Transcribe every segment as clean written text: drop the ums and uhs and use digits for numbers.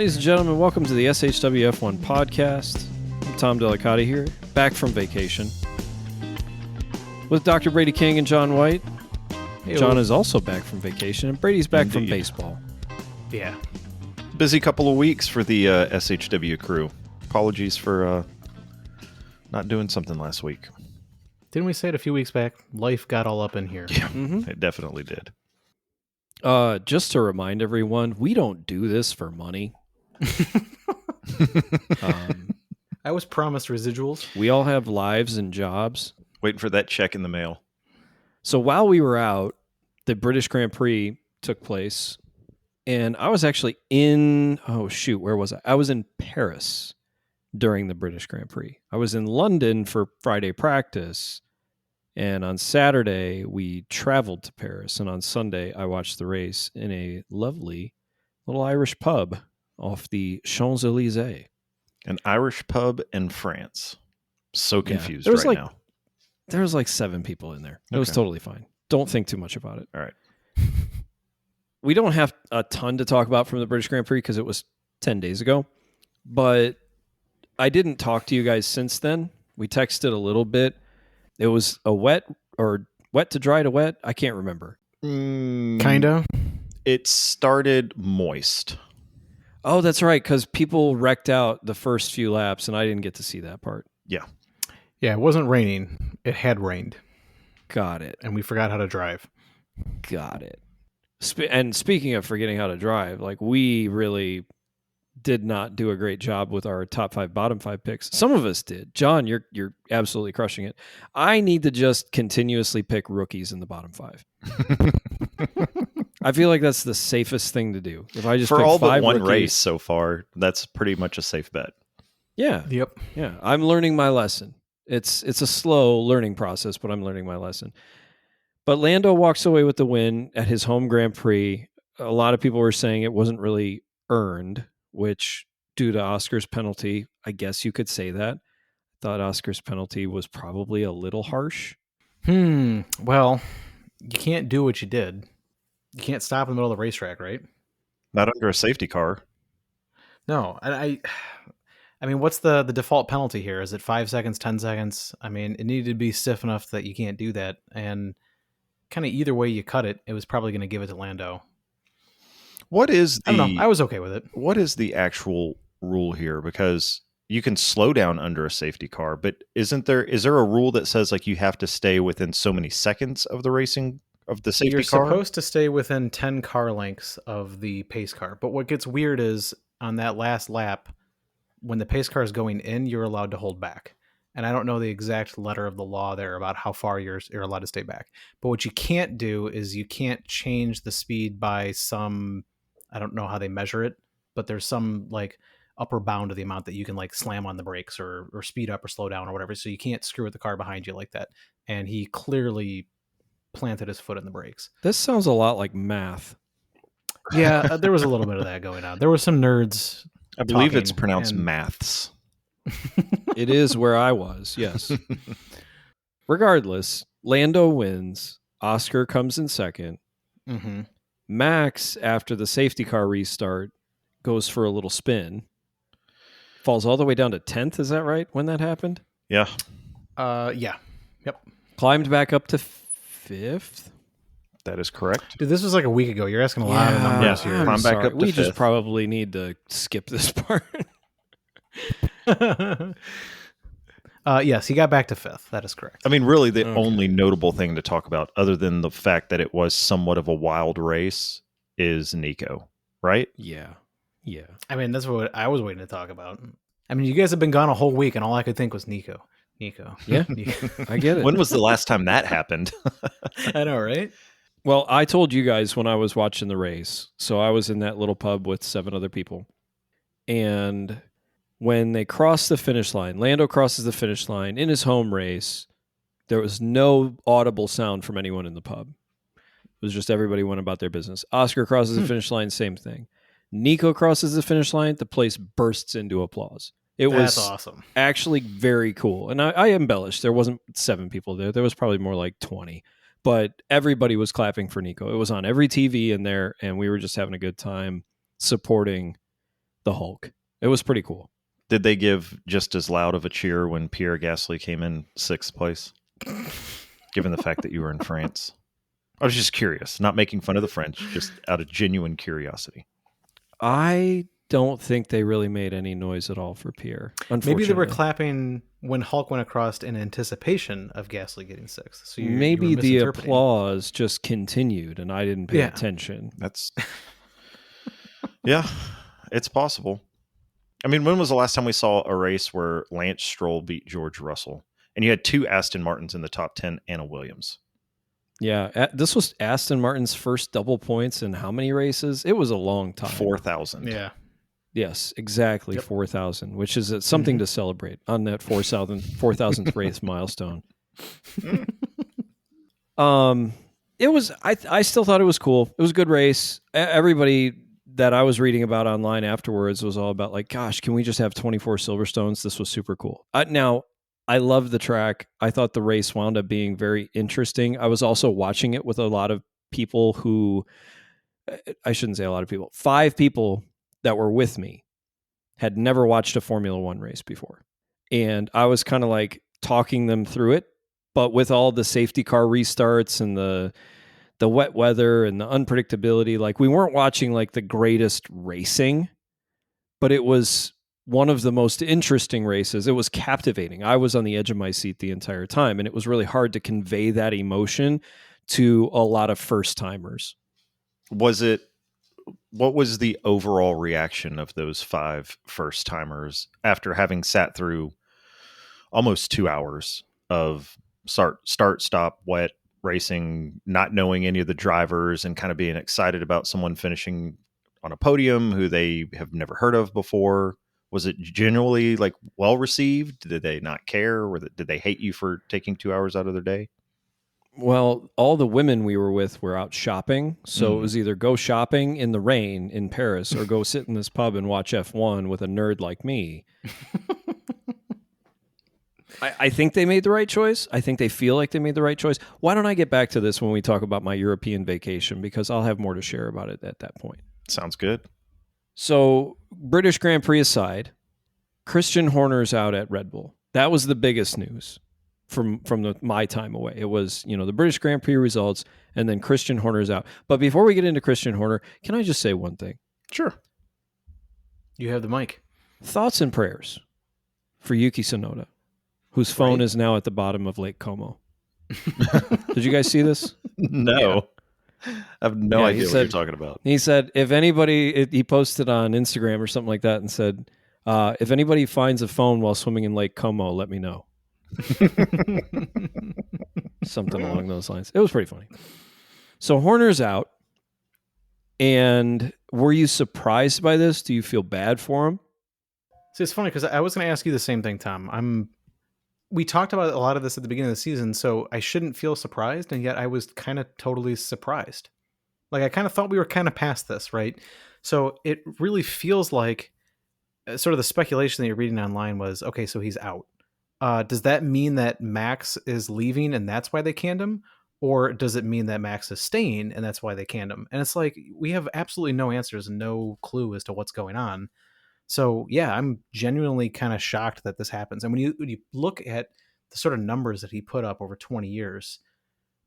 Ladies and gentlemen, welcome to the SHWF1 podcast. I'm Tom Delicati here, back from vacation with Dr. Brady King and John White. Hey, John is also back from vacation, and Brady's back from baseball. Yeah. Busy couple of weeks for the SHW crew. Apologies for not doing something last week. Didn't we say it a few weeks back? Life got all up in here. Yeah, It definitely did. Just to remind everyone, we don't do this for money. I was promised residuals. We all have lives and jobs. Waiting for that check in the mail. So while we were out, the British Grand Prix took place, and I was actually where was I? I was in Paris during the British Grand Prix. I was in London for Friday practice, and on Saturday we traveled to Paris, and on Sunday I watched the race in a lovely little Irish pub off the Champs-Élysées. An Irish pub in France. So confused now. There was like 7 people in there. It was totally fine. Don't think too much about it. All right. We don't have a ton to talk about from the British Grand Prix because it was 10 days ago, but I didn't talk to you guys since then. We texted a little bit. It was a wet to dry to wet. I can't remember. Kind of. It started moist. Oh, that's right, because people wrecked out the first few laps, and I didn't get to see that part. Yeah. Yeah, it wasn't raining. It had rained. Got it. And we forgot how to drive. Got it. And speaking of forgetting how to drive, like we really did not do a great job with our top 5, bottom 5 picks. Some of us did. John, you're absolutely crushing it. I need to just continuously pick rookies in the bottom 5. I feel like that's the safest thing to do. If I just for pick all but 5 one rookies, race so far, that's pretty much a safe bet. Yeah. Yep. Yeah. I'm learning my lesson. It's a slow learning process, but I'm learning my lesson. But Lando walks away with the win at his home Grand Prix. A lot of people were saying it wasn't really earned, which due to Oscar's penalty, I guess you could say that. I thought Oscar's penalty was probably a little harsh. Well, you can't do what you did. You can't stop in the middle of the racetrack, right? Not under a safety car. No. I mean, what's the default penalty here? Is it 5 seconds, 10 seconds? I mean, it needed to be stiff enough that you can't do that. And kind of either way you cut it, it was probably going to give it to Lando. What is I don't know. I was okay with it. What is the actual rule here? Because you can slow down under a safety car, but is there a rule that says like you have to stay within so many seconds of the racing of the safety car? You're supposed to stay within 10 car lengths of the pace car. But what gets weird is on that last lap, when the pace car is going in, you're allowed to hold back. And I don't know the exact letter of the law there about how far you're allowed to stay back. But what you can't do is you can't change the speed by some, I don't know how they measure it, but there's some like upper bound of the amount that you can like slam on the brakes or speed up or slow down or whatever. So you can't screw with the car behind you like that. And he clearly planted his foot in the brakes. This sounds a lot like math. Yeah, there was a little bit of that going on. There were some nerds. I believe it's pronounced maths. It is where I was, yes. Regardless, Lando wins. Oscar comes in second. Mm-hmm. Max, after the safety car restart, goes for a little spin. Falls all the way down to 10th, is that right, when that happened? Yeah. Yeah. Yep. Climbed back up to 5th? That is correct. Dude, this was like a week ago. You're asking a lot of numbers here. I'm back sorry. up to we just 5th. probably need to skip this part. Yes, he got back to 5th. That is correct. I mean, really, the only notable thing to talk about, other than the fact that it was somewhat of a wild race, is Nico, right? Yeah. I mean, that's what I was waiting to talk about. I mean, you guys have been gone a whole week, and all I could think was Nico. Yeah, I get it. When was the last time that happened? I know, right? Well, I told you guys when I was watching the race. So I was in that little pub with 7 other people. And when they crossed the finish line, Lando crosses the finish line in his home race. There was no audible sound from anyone in the pub. It was just everybody went about their business. Oscar crosses the finish line, same thing. Nico crosses the finish line, the place bursts into applause. That's was awesome. Actually very cool. And I embellished. There wasn't 7 people there. There was probably more like 20. But everybody was clapping for Nico. It was on every TV in there, and we were just having a good time supporting the Hulk. It was pretty cool. Did they give just as loud of a cheer when Pierre Gasly came in 6th place? Given the fact that you were in France. I was just curious, not making fun of the French, just out of genuine curiosity. I don't think they really made any noise at all for Pierre. Maybe they were clapping when Hulk went across in anticipation of Gasly getting 6th. So maybe the applause just continued and I didn't pay attention. That's yeah, it's possible. I mean, when was the last time we saw a race where Lance Stroll beat George Russell? And you had 2 Aston Martins in the top 10 and a Williams. Yeah, this was Aston Martin's first double points in how many races? It was a long time. 4,000. Yeah. Yes, exactly. 4,000, which is something to celebrate on that 4,000th race milestone. It was. I still thought it was cool. It was a good race. Everybody that I was reading about online afterwards was all about like, gosh, can we just have 24 Silverstones? This was super cool. Now, I loved the track. I thought the race wound up being very interesting. I was also watching it with a lot of people who, I shouldn't say a lot of people, 5 people that were with me had never watched a Formula One race before. And I was kind of like talking them through it, but with all the safety car restarts and the wet weather and the unpredictability, like we weren't watching like the greatest racing, but it was one of the most interesting races. It was captivating. I was on the edge of my seat the entire time, and it was really hard to convey that emotion to a lot of first timers. What was the overall reaction of those 5 first timers after having sat through almost 2 hours of start, stop, wet racing, not knowing any of the drivers and kind of being excited about someone finishing on a podium who they have never heard of before? Was it generally like well received? Did they not care? Did they hate you for taking 2 hours out of their day? Well, all the women we were with were out shopping. So it was either go shopping in the rain in Paris or go sit in this pub and watch F1 with a nerd like me. I think they made the right choice. I think they feel like they made the right choice. Why don't I get back to this when we talk about my European vacation? Because I'll have more to share about it at that point. Sounds good. So, British Grand Prix aside, Christian Horner's out at Red Bull. That was the biggest news from my time away. It was, the British Grand Prix results, and then Christian Horner's out. But before we get into Christian Horner, can I just say one thing? Sure. You have the mic. Thoughts and prayers for Yuki Tsunoda, whose phone is now at the bottom of Lake Como. Did you guys see this? No. Yeah. I have no idea what you're talking about. He said, if anybody, he posted on Instagram or something like that and said, if anybody finds a phone while swimming in Lake Como, let me know. Something along those lines. It was pretty funny. So Horner's out. And were you surprised by this? Do you feel bad for him? See, it's funny because I was going to ask you the same thing, Tom. We talked about a lot of this at the beginning of the season, so I shouldn't feel surprised, and yet I was kind of totally surprised. Like, I kind of thought we were kind of past this, right? So it really feels like sort of the speculation that you're reading online was, okay, so he's out. Does that mean that Max is leaving and that's why they canned him? Or does it mean that Max is staying and that's why they canned him? And it's like, we have absolutely no answers and no clue as to what's going on. So yeah, I'm genuinely kind of shocked that this happens. And when you look at the sort of numbers that he put up over 20 years,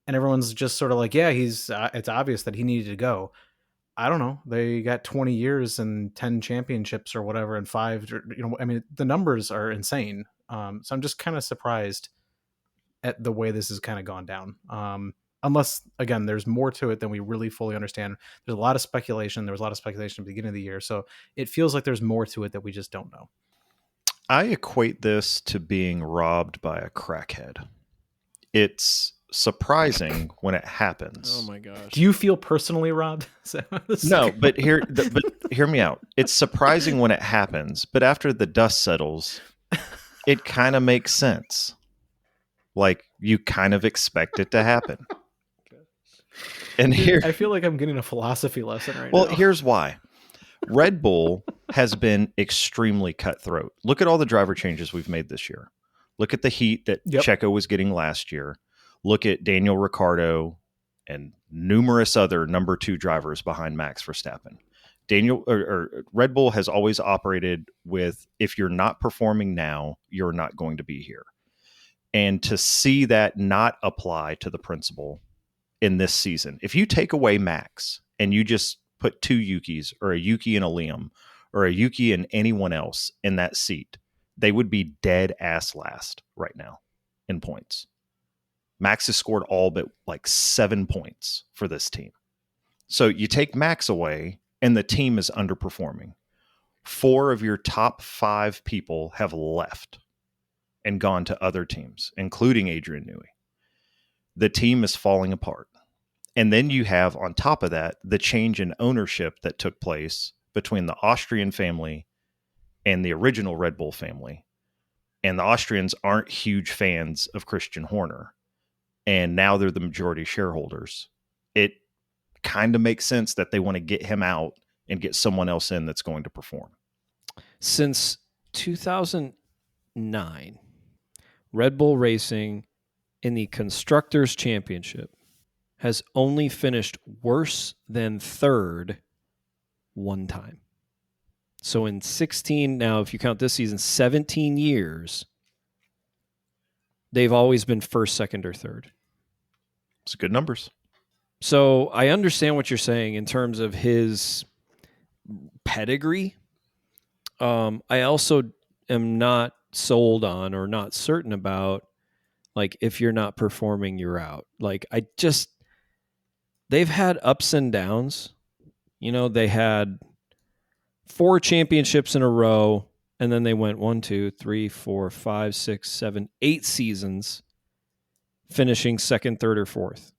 and everyone's just sort of like, yeah, it's obvious that he needed to go. I don't know. They got 20 years and 10 championships or whatever, and 5. I mean, the numbers are insane. So I'm just kind of surprised at the way this has kind of gone down. Unless, again, there's more to it than we really fully understand. There's a lot of speculation. There was a lot of speculation at the beginning of the year. So it feels like there's more to it that we just don't know. I equate this to being robbed by a crackhead. It's surprising when it happens. Oh my gosh. Do you feel personally robbed? No, but hear me out. It's surprising when it happens, but after the dust settles, it kind of makes sense. Like, you kind of expect it to happen. And here, I feel like I'm getting a philosophy lesson right now. Well, here's why. Red Bull has been extremely cutthroat. Look at all the driver changes we've made this year. Look at the heat that Checo was getting last year. Look at Daniel Ricciardo and numerous other number 2 drivers behind Max Verstappen. Red Bull has always operated with, if you're not performing now, you're not going to be here. And to see that not apply to the principle in this season, if you take away Max and you just put two Yukis, or a Yuki and a Liam, or a Yuki and anyone else in that seat, they would be dead ass last right now in points. Max has scored all but like 7 points for this team. So you take Max away and the team is underperforming. 4 of your top 5 people have left and gone to other teams, including Adrian Newey. The team is falling apart. And then you have, on top of that, the change in ownership that took place between the Austrian family and the original Red Bull family. And the Austrians aren't huge fans of Christian Horner. And now they're the majority shareholders. It kind of makes sense that they want to get him out and get someone else in that's going to perform. Since 2009, Red Bull Racing in the Constructors' Championship has only finished worse than third one time. So in 16, now if you count this season, 17 years, they've always been first, second, or third. It's good numbers. So I understand what you're saying in terms of his pedigree. I also am not sold on, or not certain about, like, if you're not performing, you're out. Like, they've had ups and downs. You know, they had 4 championships in a row, and then they went 1, 2, 3, 4, 5, 6, 7, 8 seasons finishing second, third, or fourth.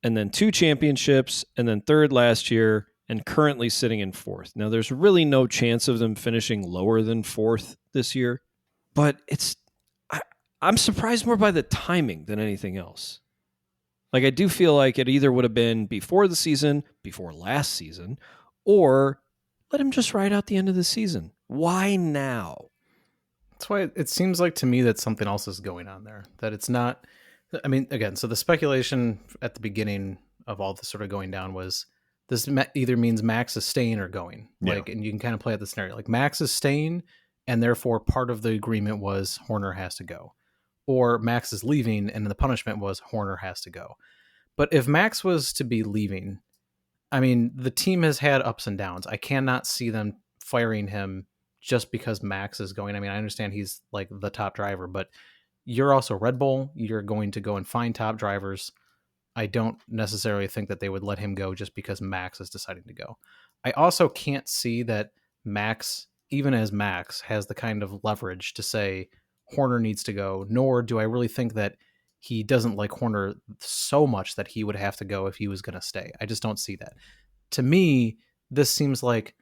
And then 2 championships, and then third last year, and currently sitting in fourth. Now, there's really no chance of them finishing lower than fourth this year, but I'm surprised more by the timing than anything else. Like, I do feel like it either would have been before the season, before last season, or let him just ride out the end of the season. Why now? That's why it seems like to me that something else is going on there. That it's not, I mean, again, so the speculation at the beginning of all this sort of going down was this either means Max is staying or going. Like, and you can kind of play out the scenario. Like, Max is staying, and therefore part of the agreement was Horner has to go. Or Max is leaving, and the punishment was Horner has to go. But if Max was to be leaving, I mean, the team has had ups and downs. I cannot see them firing him just because Max is going. I mean, I understand he's like the top driver, but you're also Red Bull. You're going to go and find top drivers. I don't necessarily think that they would let him go just because Max is deciding to go. I also can't see that Max, even as Max, has the kind of leverage to say Horner needs to go, nor do I really think that he doesn't like Horner so much that he would have to go if he was going to stay. I just don't see that. To me, this seems like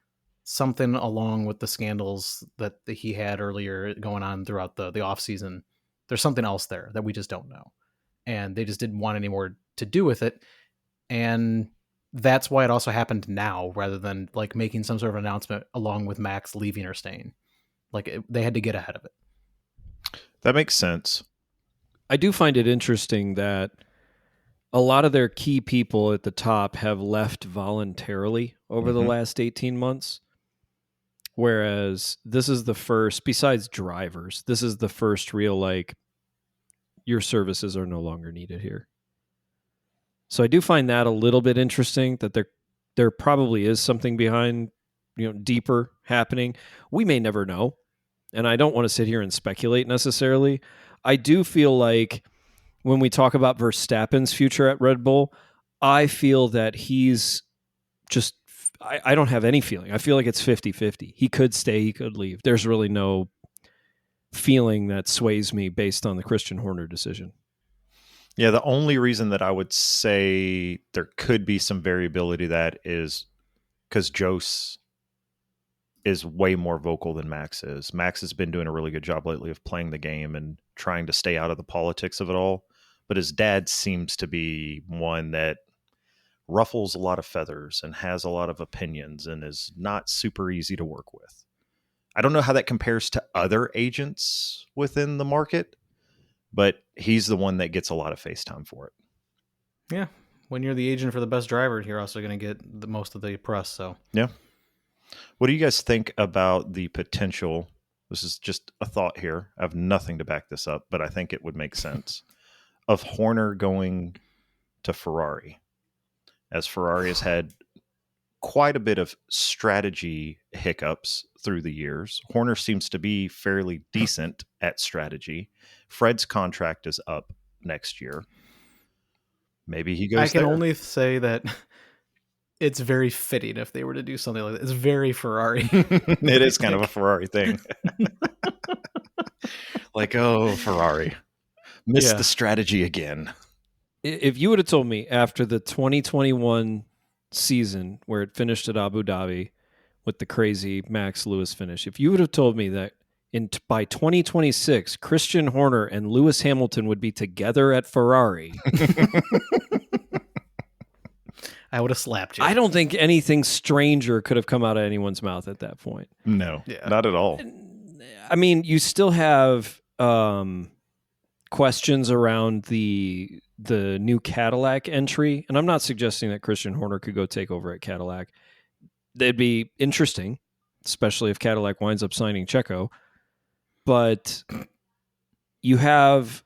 something along with the scandals that he had earlier going on throughout the offseason. There's something else there that we just don't know. And they just didn't want any more to do with it. And that's why it also happened now rather than like making some sort of announcement along with Max leaving or staying. Like they had to get ahead of it. That makes sense. I do find it interesting that a lot of their key people at the top have left voluntarily over the last 18 months. Whereas this is the first, besides drivers, this is the first real, like, your services are no longer needed here. So I do find that a little bit interesting, that there probably is something behind, deeper happening. We may never know. And I don't want to sit here and speculate necessarily. I do feel like when we talk about Verstappen's future at Red Bull, I feel that he's just, I don't have any feeling. I feel like it's 50-50. He could stay, he could leave. There's really no feeling that sways me based on the Christian Horner decision. Yeah, the only reason that I would say there could be some variability that is because Jose is way more vocal than Max is. Max has been doing a really good job lately of playing the game and trying to stay out of the politics of it all. But his dad seems to be one that ruffles a lot of feathers and has a lot of opinions and is not super easy to work with. I don't know how that compares to other agents within the market, but he's the one that gets a lot of face time for it. Yeah. When you're the agent for the best driver, you're also going to get the most of the press. So yeah. What do you guys think about the potential? This is just a thought here. I have nothing to back this up, but I think it would make sense of Horner going to Ferrari, as Ferrari has had quite a bit of strategy hiccups through the years. Horner seems to be fairly decent at strategy. Fred's contract is up next year. Maybe he goes I can there. only say that it's very fitting if they were to do something like that. It's very Ferrari. It is kind of a Ferrari thing. Like, oh, Ferrari. Missed Yeah. the strategy again. If you would have told me after the 2021 season where it finished at Abu Dhabi with the crazy Max Lewis finish, if you would have told me that by 2026 Christian Horner and Lewis Hamilton would be together at Ferrari, I would have slapped you. I don't think anything stranger could have come out of anyone's mouth at that point. No, Yeah. not at all. I mean, you still have questions around the new Cadillac entry, and I'm not suggesting that Christian Horner could go take over at Cadillac. That'd be interesting, especially if Cadillac winds up signing Checo. But you have,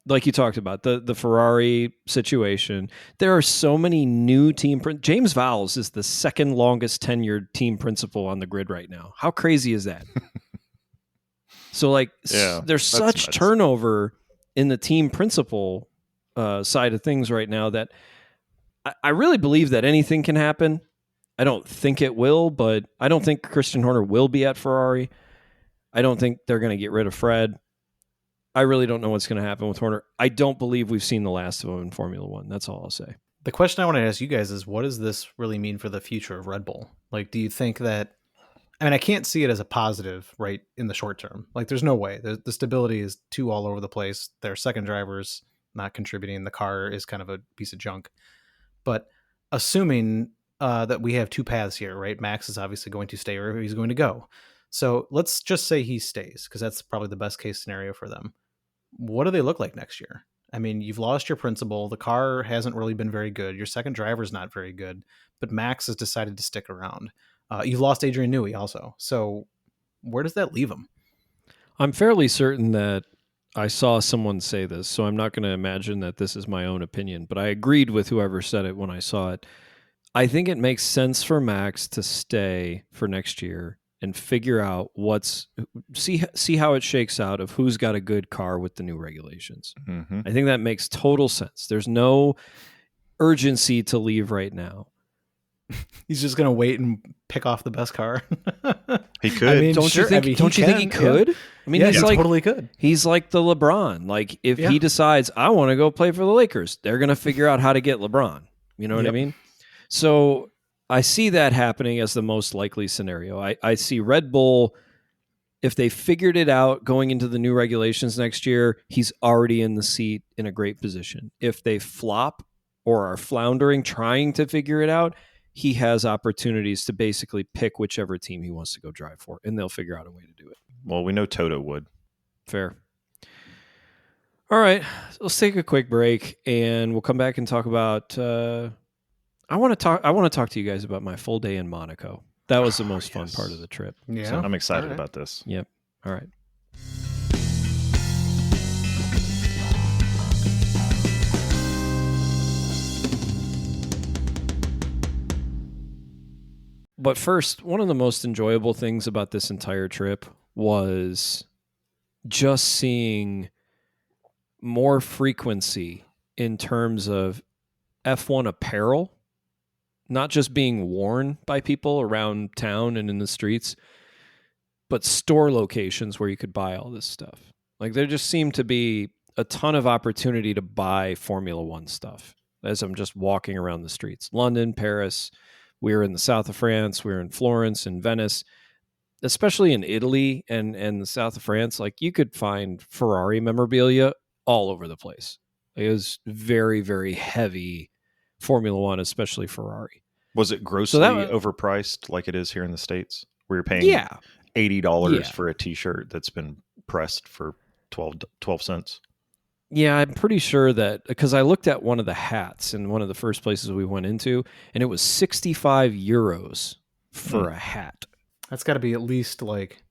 like you talked about, the Ferrari situation. There are so many new team. James Vowles is the second longest tenured team principal on the grid right now. How crazy is that? So, like, Yeah, there's such nuts. turnover in the team principal side of things right now that I really believe that anything can happen. I don't think it will, but I don't think Christian Horner will be at Ferrari. I don't think they're going to get rid of Fred. I really don't know what's going to happen with Horner. I don't believe we've seen the last of him in Formula One. That's all I'll say. The question I want to ask you guys is, what does this really mean for the future of Red Bull? Like, do you think that, I mean, I can't see it as a positive, right, in the short term. Like, there's no way. The stability is too all over the place. Their second drivers not contributing. The car is kind of a piece of junk. But assuming that we have two paths here, right? Max is obviously going to stay or he's going to go. So let's just say he stays, because that's probably the best case scenario for them. What do they look like next year? I mean, you've lost your principal. The car hasn't really been very good. Your second driver's not very good, but Max has decided to stick around. You've lost Adrian Newey also. So where does that leave him? I'm fairly certain that I saw someone say this, so I'm not going to imagine that this is my own opinion, but I agreed with whoever said it when I saw it. I think it makes sense for Max to stay for next year and figure out see how it shakes out of who's got a good car with the new regulations. Mm-hmm. I think that makes total sense. There's no urgency to leave right now. He's just going to wait and pick off the best car. He could. I mean, Don't sure, you think? I mean, don't you think he can, could? yeah. I mean, Yeah, he's he like totally could. He's like the LeBron. Like if Yeah. he decides I want to go play for the Lakers, they're going to figure out how to get LeBron. You know what I Yep. mean? So I see that happening as the most likely scenario. I see Red Bull, if they figured it out going into the new regulations next year, he's already in the seat in a great position. If they flop or are floundering trying to figure it out, he has opportunities to basically pick whichever team he wants to go drive for, and they'll figure out a way to do it. Well, we know Toto would. Fair. All right, let's take a quick break, and we'll come back and talk about. I want to talk to you guys about my full day in Monaco. That was the most fun yes. part of the trip. Yeah. So I'm excited All right. about this. Yep. All right. But first, one of the most enjoyable things about this entire trip was just seeing more frequency in terms of F1 apparel, not just being worn by people around town and in the streets, but store locations where you could buy all this stuff. Like there just seemed to be a ton of opportunity to buy Formula One stuff as I'm just walking around the streets. London, Paris, we were in the south of France, we were in Florence and Venice, especially in Italy and the south of France. Like you could find Ferrari memorabilia all over the place. It was very, very heavy Formula One, especially Ferrari. Was it grossly overpriced like it is here in the States, where you're paying $80 for a T-shirt that's been pressed for 12 cents? Yeah, I'm pretty sure that because I looked at one of the hats in one of the first places we went into, and it was 65 euros for a hat. That's got to be at least like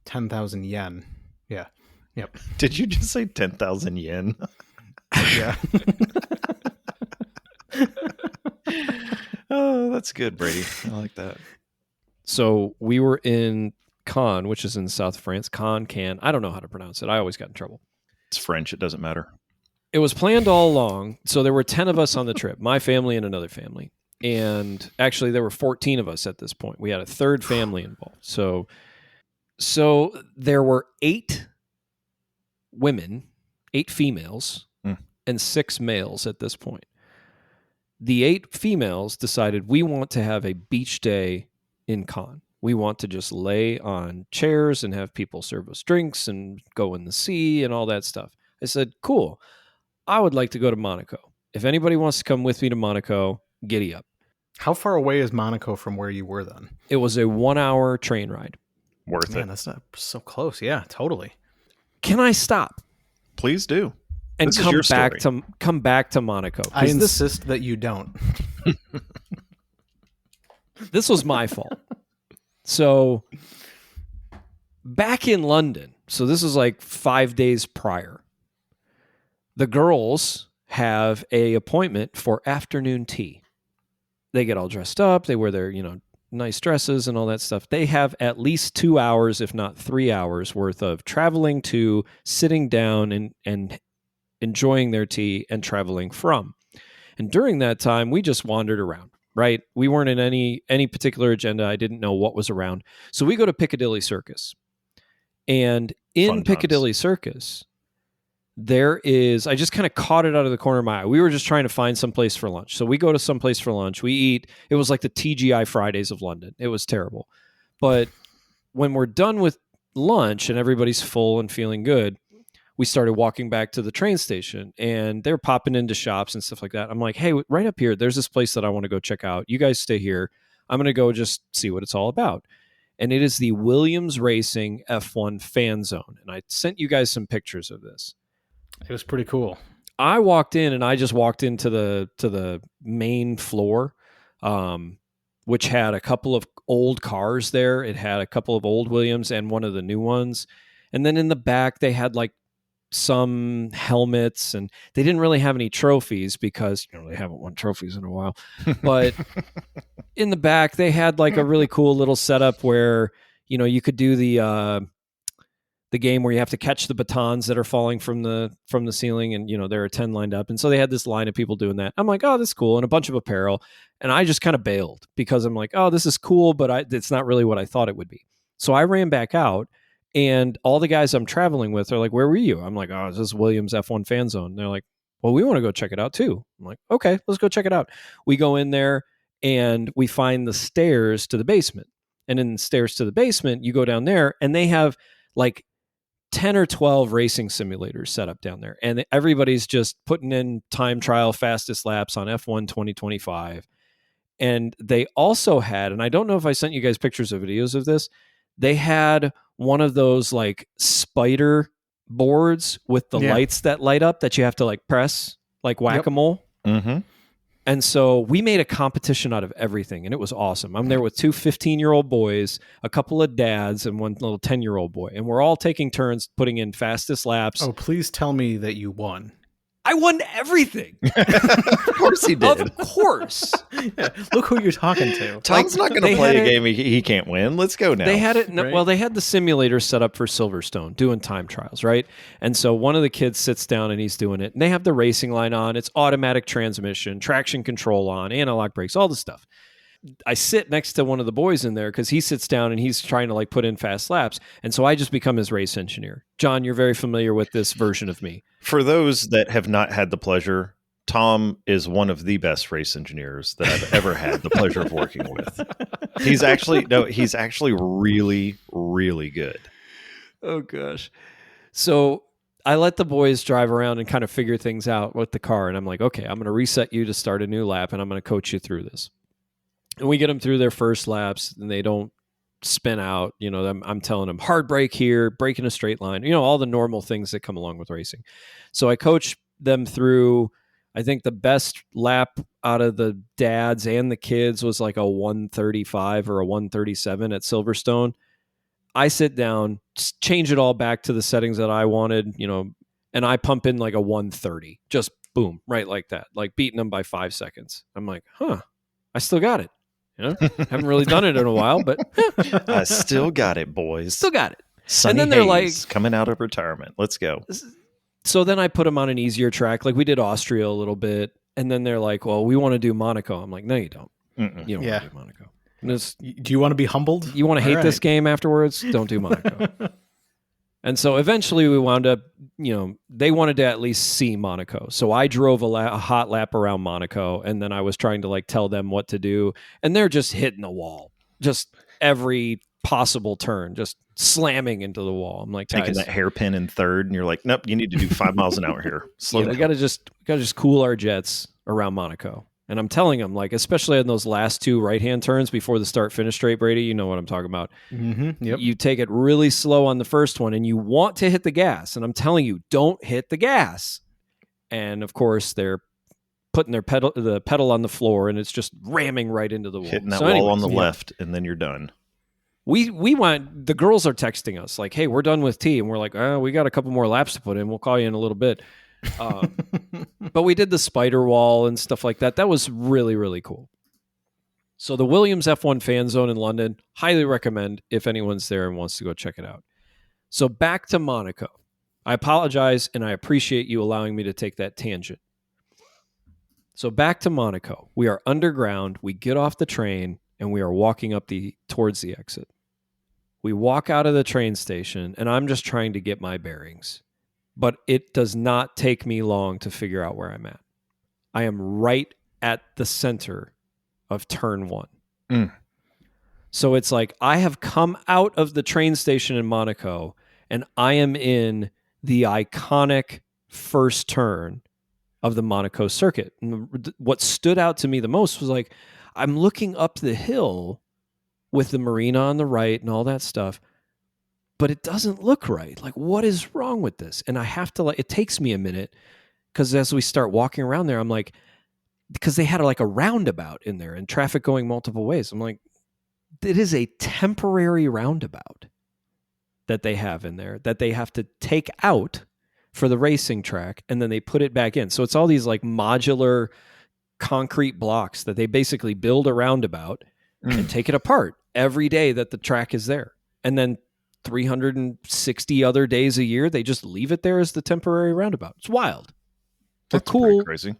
10,000 yen. Yeah. Yep. Did you just say 10,000 yen? Yeah. Oh, that's good, Brady. I like that. So we were in Cannes, which is in the south of France. Cannes. I don't know how to pronounce it. I always got in trouble. It's French. It doesn't matter. It was planned all along. So there were 10 of us on the trip, my family and another family. And actually, there were 14 of us at this point. We had a third family involved. So there were 8 women, 8 females, and 6 males at this point. The 8 females decided we want to have a beach day in Cannes. We want to just lay on chairs and have people serve us drinks and go in the sea and all that stuff. I said, cool. I would like to go to Monaco. If anybody wants to come with me to Monaco, giddy up. How far away is Monaco from where you were then? It was a 1-hour train ride. Worth Man, it. that's not so close. Yeah, totally. Can I stop Please do. and This is your come back to Monaco? I 'Cause insist that you don't. this was my fault. So back in London, so this is like 5 days prior, the girls have a appointment for afternoon tea. They get all dressed up. They wear their, nice dresses and all that stuff. They have at least 2 hours, if not 3 hours worth of traveling to, sitting down and enjoying their tea and traveling from. And during that time, we just wandered around, right? We weren't in any particular agenda. I didn't know what was around. So we go to Piccadilly Circus. And in Fun Piccadilly Circus, I just kind of caught it out of the corner of my eye. We were just trying to find some place for lunch. So we go to some place for lunch. We eat. It was like the TGI Fridays of London. It was terrible. But when we're done with lunch and everybody's full and feeling good, we started walking back to the train station, and they're popping into shops and stuff like that. I'm like, hey, right up here, there's this place that I want to go check out. You guys stay here. I'm going to go just see what it's all about. And it is the Williams Racing F1 fan zone. And I sent you guys some pictures of this. It was pretty cool. I walked in, and I just walked into the main floor, which had a couple of old cars there. It had a couple of old Williams and one of the new ones. And then in the back, they had like some helmets, and they didn't really have any trophies because they haven't won trophies in a while. But in the back, they had like a really cool little setup where, you could do the game where you have to catch the batons that are falling from the ceiling, and there are 10 lined up. And so they had this line of people doing that. I'm like, oh, that's cool, and a bunch of apparel. And I just kind of bailed because I'm like, oh, this is cool, but it's not really what I thought it would be. So I ran back out, and all the guys I'm traveling with are like, where were you? I'm like, oh, this is Williams F1 fan zone. And they're like, well, we want to go check it out too. I'm like, okay, let's go check it out. We go in there and we find the stairs to the basement. And in the stairs to the basement, you go down there, and they have like 10 or 12 racing simulators set up down there. And everybody's just putting in time trial fastest laps on F1 2025. And they also had, and I don't know if I sent you guys pictures or videos of this, they had one of those like spider boards with the lights that light up that you have to like press, like whack-a-mole. Yep. Mm-hmm. And so we made a competition out of everything, and it was awesome. I'm there with 2 15-year-old boys, a couple of dads, and one little 10-year-old boy. And we're all taking turns putting in fastest laps. Oh, please tell me that you won. I won everything. Of course he did. Of course. Yeah, look who you're talking to. Tom's not going to play a game he can't win. Let's go now. They had it. Right? Well, they had the simulator set up for Silverstone doing time trials, right? And so one of the kids sits down and he's doing it. And they have the racing line on. It's automatic transmission, traction control on, analog brakes, all the stuff. I sit next to one of the boys in there because he sits down and he's trying to like put in fast laps. And so I just become his race engineer. John, you're very familiar with this version of me. For those that have not had the pleasure, Tom is one of the best race engineers that I've ever had the pleasure of working with. He's actually really, really good. Oh, gosh. So I let the boys drive around and kind of figure things out with the car. And I'm like, okay, I'm going to reset you to start a new lap, and I'm going to coach you through this. And we get them through their first laps, and they don't spin out. I'm telling them hard brake here, brake in a straight line, all the normal things that come along with racing. So I coach them through, I think the best lap out of the dads and the kids was like a 135 or a 137 at Silverstone. I sit down, change it all back to the settings that I wanted, and I pump in like a 130. Just boom, right like that. Like beating them by 5 seconds. I'm like, I still got it. Haven't really done it in a while, but I still got it, boys. Still got it. Sonny and then they're Hayes like, coming out of retirement. Let's go. So then I put them on an easier track. Like we did Austria a little bit. And then they're like, well, we want to do Monaco. I'm like, no, you don't. Mm-mm. You don't want to do Monaco. Do you want to be humbled? You want to hate this game afterwards? Don't do Monaco. And so eventually we wound up, they wanted to at least see Monaco. So I drove a hot lap around Monaco, and then I was trying to like tell them what to do. And they're just hitting the wall. Just every possible turn, just slamming into the wall. I'm like, taking that hairpin in third, and you're like, nope, you need to do 5 miles an hour here. Slow down. We gotta just cool our jets around Monaco. And I'm telling them, like, especially on those last 2 right-hand turns before the start-finish straight, Brady, you know what I'm talking about. Mm-hmm, yep. You take it really slow on the first one, and you want to hit the gas. And I'm telling you, don't hit the gas. And, of course, they're putting the pedal on the floor, and it's just ramming right into the wall. Hitting that wall on the left, and then you're done. We went, the girls are texting us, like, hey, we're done with tea. And we're like, we got a couple more laps to put in. We'll call you in a little bit. But we did the spider wall and stuff like that. That was really, really cool. So the Williams F1 Fan Zone in London, highly recommend if anyone's there and wants to go check it out. So back to Monaco. I apologize, and I appreciate you allowing me to take that tangent. So back to Monaco. We are underground. We get off the train, and we are walking up towards the exit. We walk out of the train station, and I'm just trying to get my bearings. But it does not take me long to figure out where I'm at. I am right at the center of turn 1. Mm. So it's like I have come out of the train station in Monaco, and I am in the iconic first turn of the Monaco circuit. And what stood out to me the most was like, I'm looking up the hill with the marina on the right and all that stuff, but it doesn't look right. Like, what is wrong with this? And I have to, it takes me a minute, because as we start walking around there, I'm like, because they had like a roundabout in there and traffic going multiple ways. I'm like, it is a temporary roundabout that they have in there that they have to take out for the racing track, and then they put it back in. So it's all these like modular concrete blocks that they basically build a roundabout and take it apart every day that the track is there. And then 360 other days a year, they just leave it there as the temporary roundabout. It's wild. That's cool. Crazy.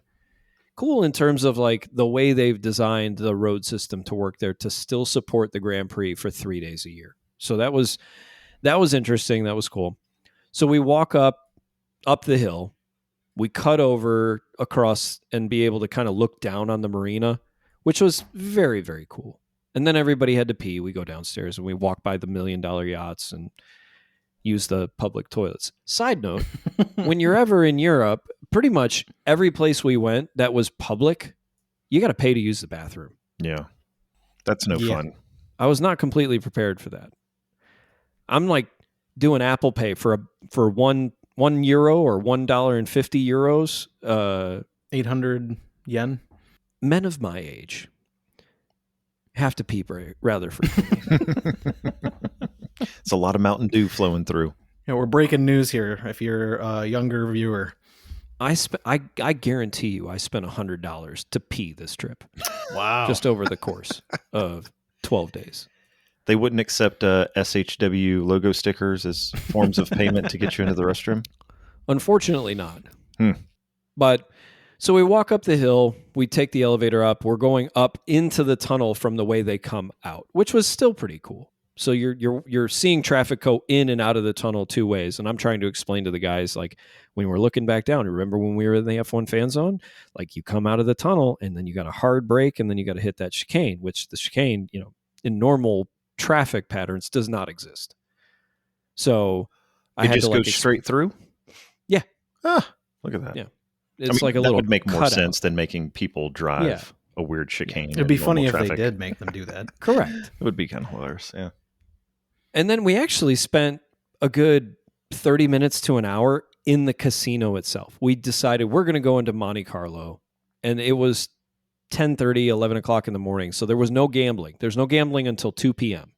Cool in terms of like the way they've designed the road system to work there to still support the Grand Prix for 3 days a year. So that was interesting. That was cool. So we walk up the hill, we cut over across and be able to kind of look down on the marina, which was very, very cool. And then everybody had to pee. We go downstairs and we walk by the $1 million yachts and use the public toilets. Side note, when you're ever in Europe, pretty much every place we went that was public, you got to pay to use the bathroom. Yeah. That's no fun. I was not completely prepared for that. I'm like doing Apple Pay for €1 or $1.50, 800 yen. Men of my age have to pee rather frequently. It's a lot of Mountain Dew flowing through. Yeah, we're breaking news here. If you're a younger viewer, I guarantee you, I spent $100 to pee this trip. Wow! Just over the course of 12 days. They wouldn't accept SHW logo stickers as forms of payment to get you into the restroom? Unfortunately not. But so we walk up the hill, we take the elevator up, we're going up into the tunnel from the way they come out, which was still pretty cool. So you're seeing traffic go in and out of the tunnel 2 ways. And I'm trying to explain to the guys, like, when we're looking back down, remember when we were in the F1 fan zone? Like, you come out of the tunnel and then you got a hard break and then you got to hit that chicane, which the chicane, in normal traffic patterns does not exist. So I had just to go straight through? Yeah. Look at that. Yeah. It's like a that little would make more cutout. sense than making people drive a weird chicane. It'd be in funny if normal they traffic. did make them do that. Correct. It would be kind of hilarious, yeah. And then we actually spent a good 30 minutes to an hour in the casino itself. We decided we're going to go into Monte Carlo, and it was 10:30, 11 o'clock in the morning. So there was no gambling. There's no gambling until 2 p.m.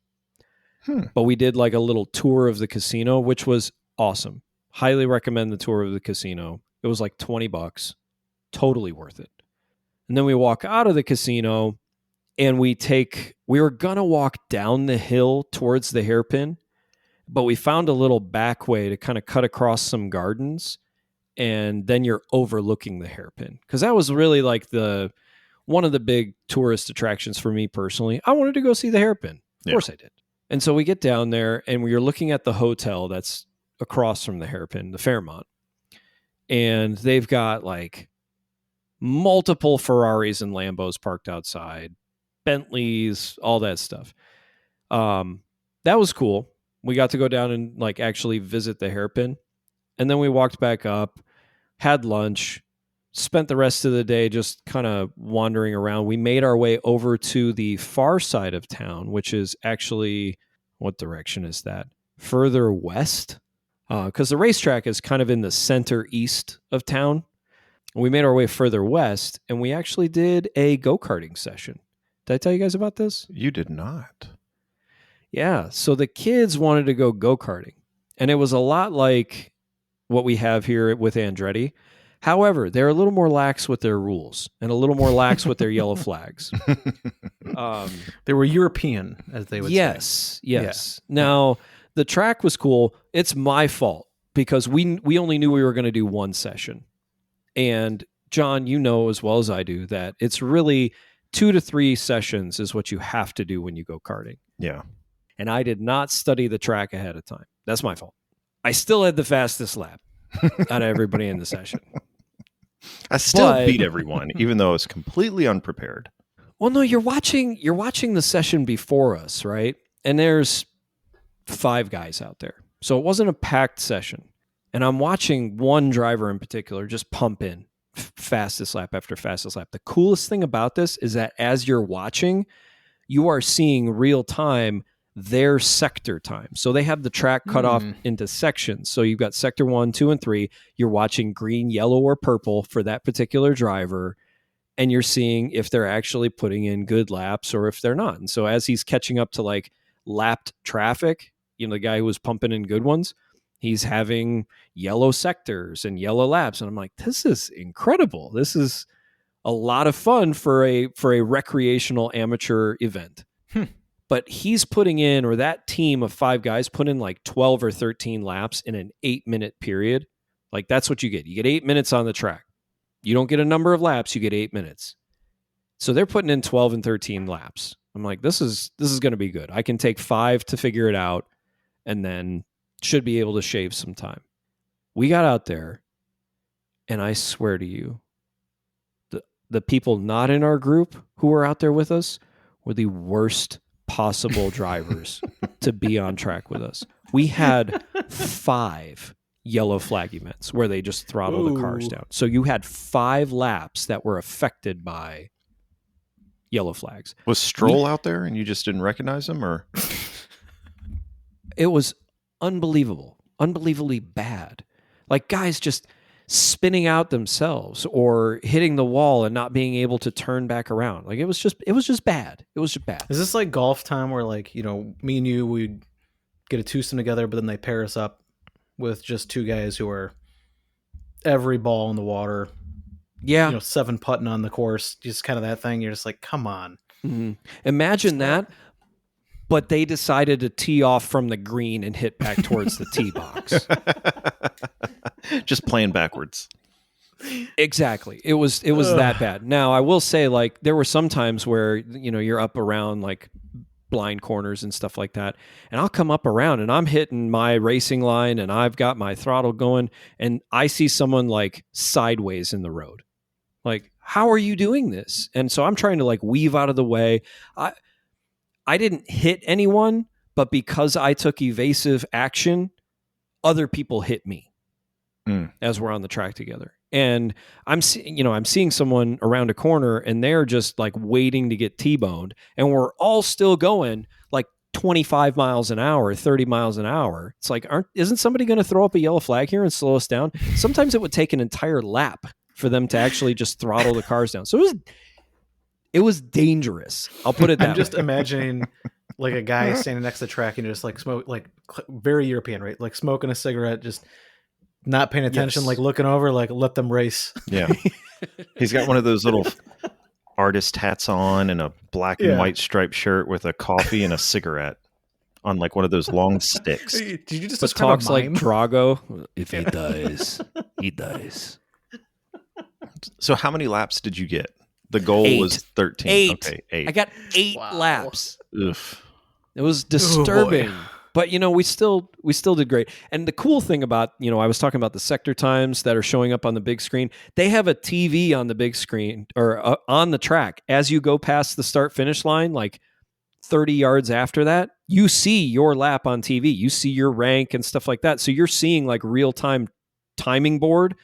But we did like a little tour of the casino, which was awesome. Highly recommend the tour of the casino. It was like $20. Totally worth it. And then we walk out of the casino and we were going to walk down the hill towards the hairpin, but we found a little back way to kind of cut across some gardens. And then you're overlooking the hairpin. Because that was really like one of the big tourist attractions for me personally. I wanted to go see the hairpin. Of course I did. And so we get down there and we are looking at the hotel that's across from the hairpin, the Fairmont. And they've got like multiple Ferraris and Lambos parked outside, Bentleys, all that stuff. That was cool. We got to go down and like actually visit the hairpin. And then we walked back up, had lunch, spent the rest of the day just kind of wandering around. We made our way over to the far side of town, which is actually, what direction is that? Further west? Because the racetrack is kind of in the center east of town. We made our way further west, and we actually did a go-karting session. Did I tell you guys about this? You did not. Yeah, so the kids wanted to go go-karting, and it was a lot like what we have here with Andretti. However, they're a little more lax with their rules and a little more lax with their yellow flags. They were European, as they would say. Yes. Yeah. Now, the track was cool. It's my fault because we only knew we were going to do one session. And John, you know as well as I do that it's really 2 to 3 sessions is what you have to do when you go karting. Yeah. And I did not study the track ahead of time. That's my fault. I still had the fastest lap out of everybody in the session. I still beat everyone, even though I was completely unprepared. Well, no, you're watching the session before us, right? And there's 5 guys out there. So it wasn't a packed session. And I'm watching one driver in particular just pump in fastest lap after fastest lap. The coolest thing about this is that as you're watching, you are seeing real time their sector time. So they have the track cut off into sections. So you've got sector 1, 2, and 3. You're watching green, yellow, or purple for that particular driver. And you're seeing if they're actually putting in good laps or if they're not. And so as he's catching up to like lapped traffic, the guy who was pumping in good ones, he's having yellow sectors and yellow laps. And I'm like, this is incredible. This is a lot of fun for a recreational amateur event. But he's putting in, or that team of 5 guys put in like 12 or 13 laps in an 8-minute period. Like that's what you get. You get 8 minutes on the track. You don't get a number of laps, you get 8 minutes. So they're putting in 12 and 13 laps. I'm like, this is going to be good. I can take 5 to figure it out and then should be able to shave some time. We got out there, and I swear to you, the people not in our group who were out there with us were the worst possible drivers to be on track with us. We had 5 yellow flag events where they just throttle the cars down. So you had 5 laps that were affected by yellow flags. Was Stroll out there and you just didn't recognize him, or? It was unbelievably bad. Like guys just spinning out themselves or hitting the wall and not being able to turn back around. Like it was just bad. It was just bad. Is this like golf time where like, me and you, we'd get a twosome together, but then they pair us up with just 2 guys who are every ball in the water. Yeah. 7 putting on the course, just kind of that thing. You're just like, come on. Mm-hmm. Imagine that. But they decided to tee off from the green and hit back towards the tee box. Just playing backwards. Exactly. It was that bad. Now, I will say, like, there were some times where, you're up around, like, blind corners and stuff like that. And I'll come up around and I'm hitting my racing line and I've got my throttle going and I see someone, like, sideways in the road. Like, how are you doing this? And so I'm trying to, like, weave out of the way. I didn't hit anyone, but because I took evasive action, other people hit me as we're on the track together. And I'm seeing someone around a corner and they're just like waiting to get T-boned. And we're all still going like 25 miles an hour, 30 miles an hour. It's like, isn't somebody going to throw up a yellow flag here and slow us down? Sometimes it would take an entire lap for them to actually just throttle the cars down. So it was dangerous. I'll put it that I'm just way. imagining like a guy standing next to the track and just like smoke, like very European, right? Like smoking a cigarette, just not paying attention, Yes. like looking over, like let them race. Yeah. He's got one of those little artist hats on and a black and Yeah. white striped shirt with a coffee and a cigarette on like one of those long sticks. Did you just But describe talks a like mime? Drago. If he dies, he dies. So how many laps did you get? The goal 8. was 13. 8. Okay, 8. I got 8 Wow. laps. Oof. It was disturbing. boy. But we still did great. And the cool thing about, I was talking about the sector times that are showing up on the big screen. They have a TV on the big screen or on the track as you go past the start finish line, like 30 yards after that, you see your lap on TV. You see your rank and stuff like that. So you're seeing like real-time timing board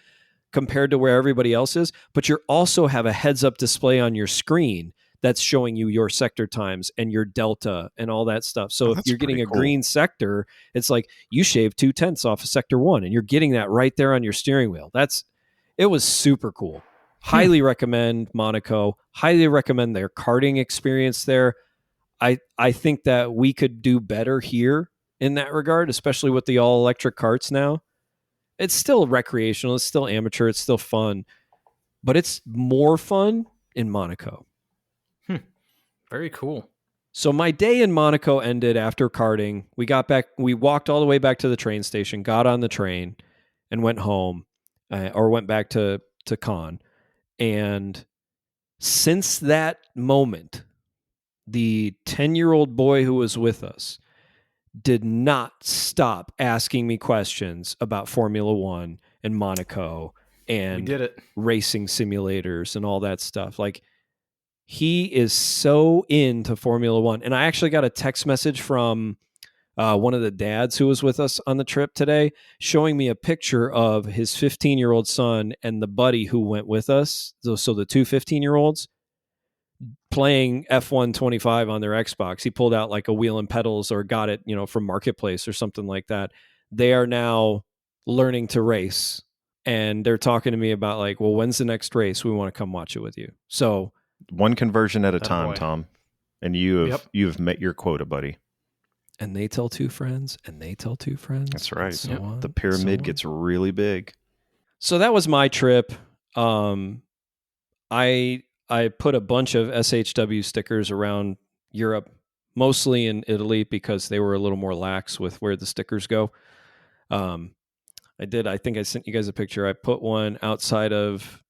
compared to where everybody else is, but you also have a heads-up display on your screen that's showing you your sector times and your delta and all that stuff. So if That's you're getting pretty a cool. green sector, it's like you shave 0.2 off of sector 1 and you're getting that right there on your steering wheel. It was super cool. Highly recommend Monaco. Highly recommend their karting experience there. I think that we could do better here in that regard, especially with the all electric karts now. It's still recreational, it's still amateur, it's still fun, but it's more fun in Monaco. Very cool. So my day in Monaco ended after karting. We walked all the way back to the train station, got on the train, and went home, or went back to Cannes. And since that moment, the 10-year-old boy who was with us did not stop asking me questions about Formula One and Monaco We and did it. racing simulators and all that stuff. Like, he is so into Formula One. And I actually got a text message from one of the dads who was with us on the trip today, showing me a picture of his 15-year-old son and the buddy who went with us. So the two 15-year-olds playing F1 25 on their Xbox. He pulled out like a wheel and pedals or got it, from Marketplace or something like that. They are now learning to race. And they're talking to me about like, well, when's the next race? We want to come watch it with you. So One conversion at a Atta time, boy. Tom. And you Yep. have met your quota, buddy. and they tell two friends, and they tell two friends. That's right. and so Yep. on, The and pyramid so on. gets really big. So that was my trip. I put a bunch of SHW stickers around Europe, mostly in Italy because they were a little more lax with where the stickers go. I think I sent you guys a picture. I put one outside of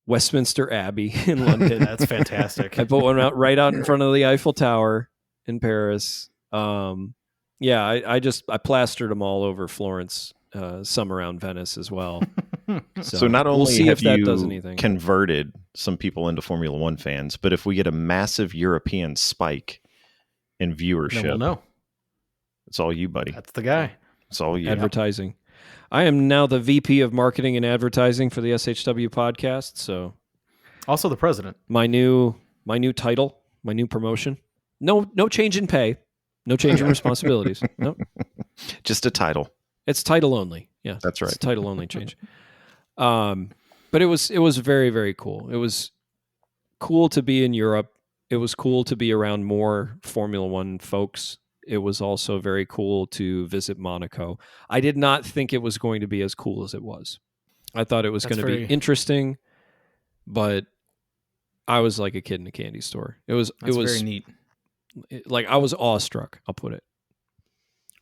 Westminster Abbey in London. That's fantastic. I put one right out in front of the Eiffel Tower in Paris. Yeah, I plastered them all over Florence, some around Venice as well. So not we'll only see have if that you does anything. converted some people into Formula One fans, but if we get a massive European spike in No, viewership, well, no. it's all you, buddy. That's the guy. It's all you. Advertising. I am now the VP of Marketing and Advertising for the SHW podcast. So Also the president. my new title, my new promotion. No change in pay, no change in responsibilities. No, Just a title. it's title only. Yeah, That's right. It's title only change. But it was very, very cool. It was cool to be in Europe. It was cool to be around more Formula One folks. It was also very cool to visit Monaco. I did not think it was going to be as cool as it was. I thought it was That's going to be very- interesting, but I was like a kid in a candy store. That's it was very neat. like I was awestruck. I'll put it.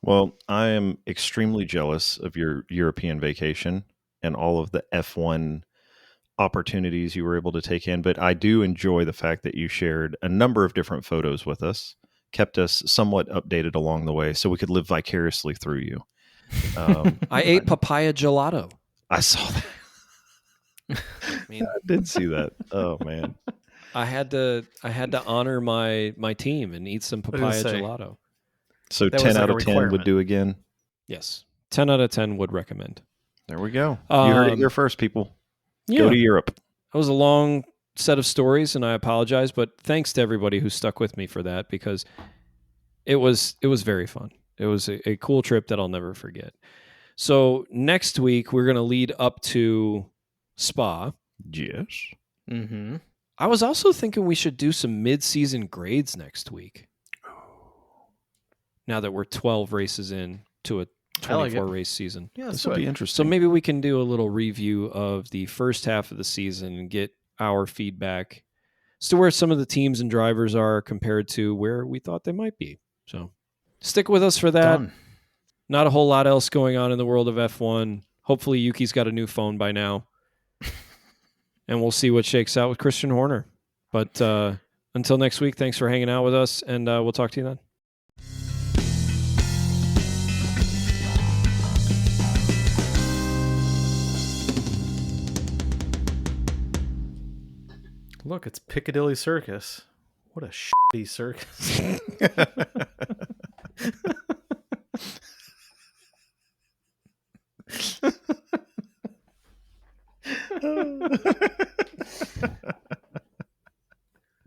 Well, I am extremely jealous of your European vacation and all of the F1 opportunities you were able to take in, but I do enjoy the fact that you shared a number of different photos with us, kept us somewhat updated along the way so we could live vicariously through you. I ate papaya gelato. I saw that. I mean, I did see that. Oh, man. I had to honor my team and eat some was gonna papaya say. gelato. So That was 10 like out a of 10 would requirement. do again. Yes, 10 out of 10 would recommend. There we go. You heard it Um, here first, people. Yeah, Go to Europe. it was a long set of stories, and I apologize, but thanks to everybody who stuck with me for that because it was very fun. It was a cool trip that I'll never forget. So next week we're going to lead up to Spa. Yes. Mm-hmm. I was also thinking we should do some mid-season grades next week. Now that we're 12 races in to a 24 race season. Yeah, This will be So interesting. maybe we can do a little review of the first half of the season and get our feedback as to where some of the teams and drivers are compared to where we thought they might be. So stick with us for that. Done. Not a whole lot else going on in the world of F1. Hopefully Yuki's got a new phone by now. And we'll see what shakes out with Christian Horner. But until next week, thanks for hanging out with us, and we'll talk to you then. Look, it's Piccadilly Circus. What a shitty circus.